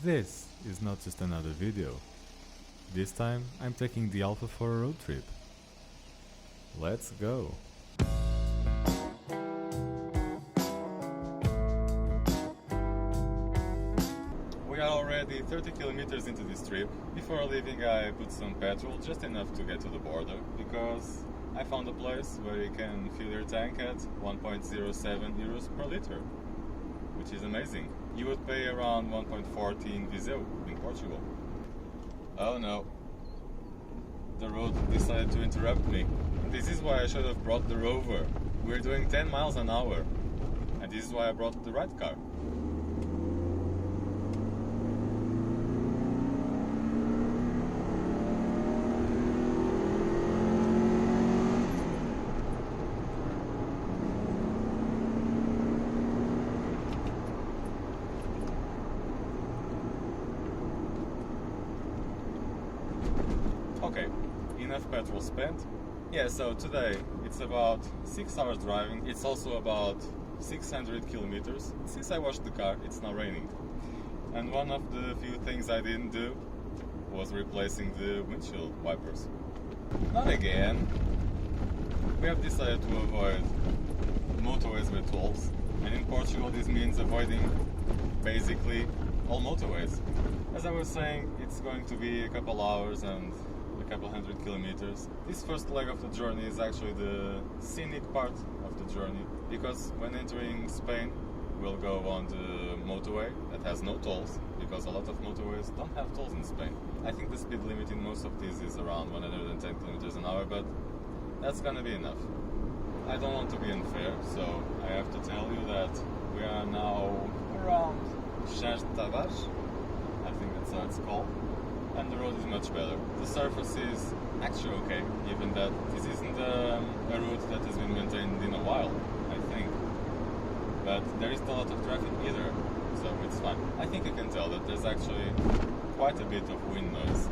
This is not just another video. This time I'm taking the Alfa for a road trip. Let's go! We are already 30 kilometers into this trip. Before leaving I put some petrol, just enough to get to the border, because I found a place where you can fill your tank at 1.07 euros per liter, which is amazing. You would pay around 1.14 in Viseu in Portugal. Oh no, the road decided to interrupt me. This is why I should have brought the Rover. We're doing 10 miles an hour, and this is why I brought the right car. Okay, enough petrol spent. Yeah, so today it's about 6 hours driving. It's also about 600 kilometers. Since I washed the car, it's now raining. And one of the few things I didn't do was replacing the windshield wipers. Not again. We have decided to avoid motorways with tolls. And in Portugal this means avoiding basically all motorways. As I was saying, it's going to be a couple hours and a couple hundred kilometers. This first leg of the journey is actually the scenic part of the journey, because when entering Spain we'll go on the motorway that has no tolls, because a lot of motorways don't have tolls in Spain. I think the speed limit in most of these is around 110 kilometers an hour, but that's gonna be enough. I don't want to be unfair, so I have to tell you that we are now around Tavares, I think that's how it's called, and the road is much better. The surface is actually okay, given that this isn't a route that has been maintained in a while, I think. But there isn't a lot of traffic either, so it's fine. I think you can tell that there's actually quite a bit of wind noise.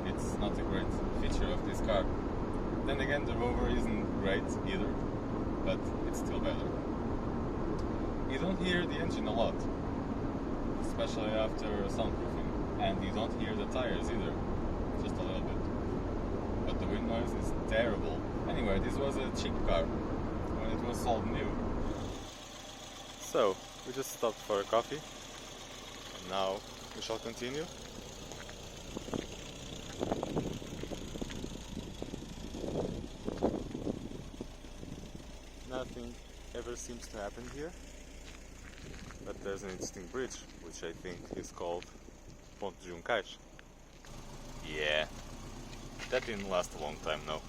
It's not a great feature of this car. Then again, the Rover isn't great either, but it's still better. You don't hear the engine a lot, especially after soundproofing, and you don't hear the tires either, just a little bit. But the wind noise is terrible. Anyway, this was a cheap car when it was sold new. So, we just stopped for a coffee, and now we shall continue. Nothing ever seems to happen here, but there's an interesting bridge, which I think is called Ponte de Juncais. Yeah, that didn't last a long time, no.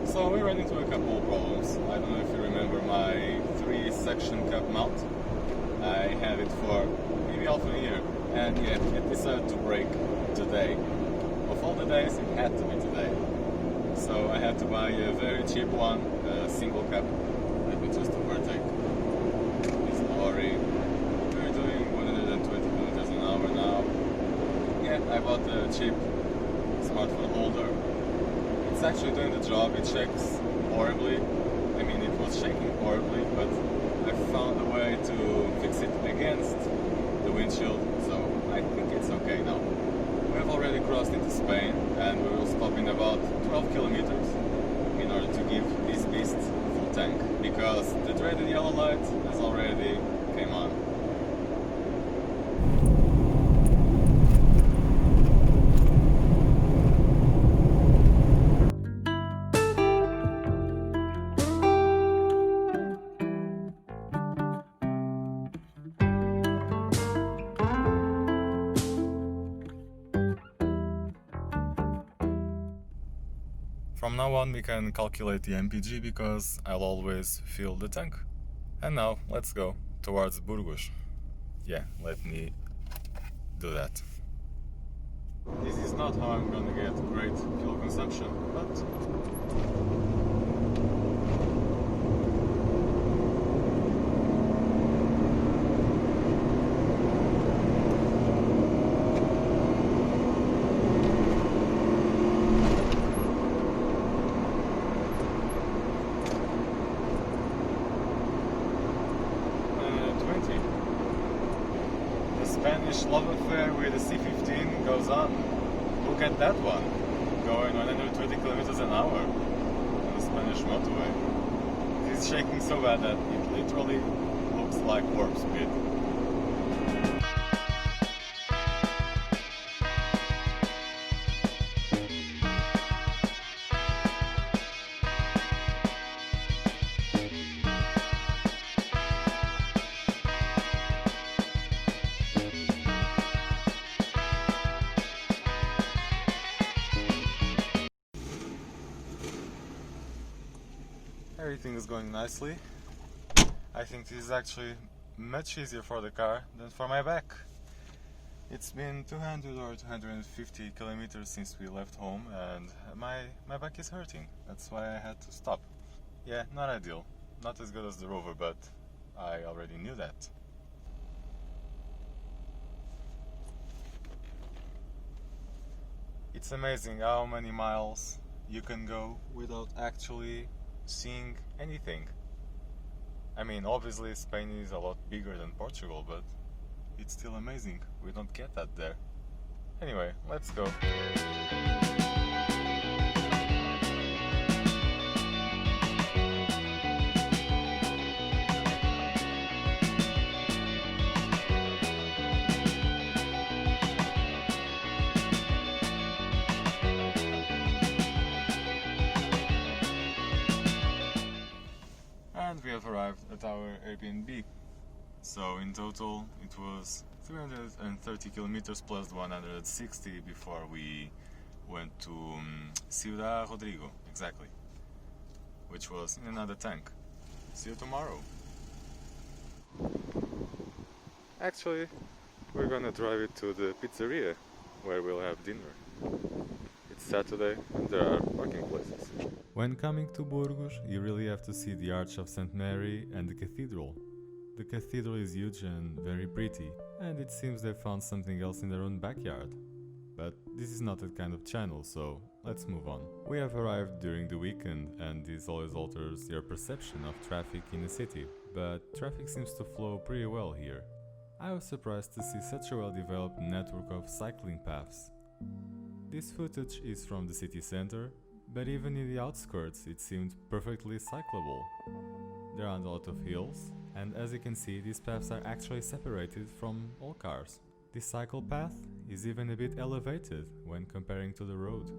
So we ran into a couple of problems. I don't know if you remember my 3-section cap mount. I had it for maybe half a year, and yeah, it decided to break today. Of all the days, it had to be today. So I had to buy a very cheap one, a single cap. Let me just overtake this lorry. We're doing 120 kilometers an hour now. Yeah, I bought a cheap smartphone holder. It's actually doing the job. It shakes horribly. I mean, it was shaking horribly, but I found a way to fix it against the windshield, so I think it's okay now. We have already crossed into Spain, and we will stop in about 12 kilometers in order to give this beast full tank, because the dreaded yellow light has already came on. From now on we can calculate the MPG, because I'll always fill the tank. And now let's go towards Burgos. Yeah, let me do that. This is not how I'm gonna get great fuel consumption, but Spanish love affair with the C15 goes on. Look at that one, going 120 kilometers an hour on the Spanish motorway. It is shaking so bad that it literally looks like warp speed. Everything is going nicely. I think this is actually much easier for the car than for my back. It's been 200 or 250 kilometers since we left home and my back is hurting. That's why I had to stop. Yeah, not ideal. Not as good as the Rover, but I already knew that. It's amazing how many miles you can go without actually seeing anything. I mean, obviously Spain is a lot bigger than Portugal, but it's still amazing. We don't get that there. Anyway, let's go. And we have arrived at our Airbnb. So in total it was 330 kilometers plus 160 before we went to Ciudad Rodrigo, exactly, which was in another tank. See you tomorrow. Actually, we're gonna drive it to the pizzeria where we'll have dinner. It's Saturday and there are parking places. When coming to Burgos, you really have to see the Arch of St. Mary and the cathedral. The cathedral is huge and very pretty, and it seems they found something else in their own backyard. But this is not that kind of channel, so let's move on. We have arrived during the weekend, and this always alters your perception of traffic in the city, but traffic seems to flow pretty well here. I was surprised to see such a well-developed network of cycling paths. This footage is from the city center, but even in the outskirts it seemed perfectly cyclable. There aren't a lot of hills, and as you can see, these paths are actually separated from all cars. This cycle path is even a bit elevated when comparing to the road.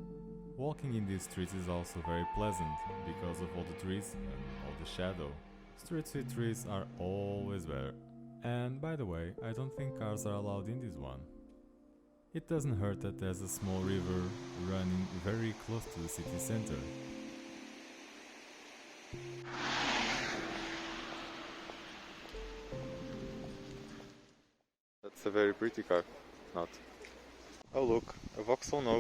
Walking in these streets is also very pleasant because of all the trees and all the shadow. Streets with trees are always better. And by the way, I don't think cars are allowed in this one. It doesn't hurt that there's a small river running very close to the city center. That's a very pretty car, not? Oh look, a Vauxhall Nova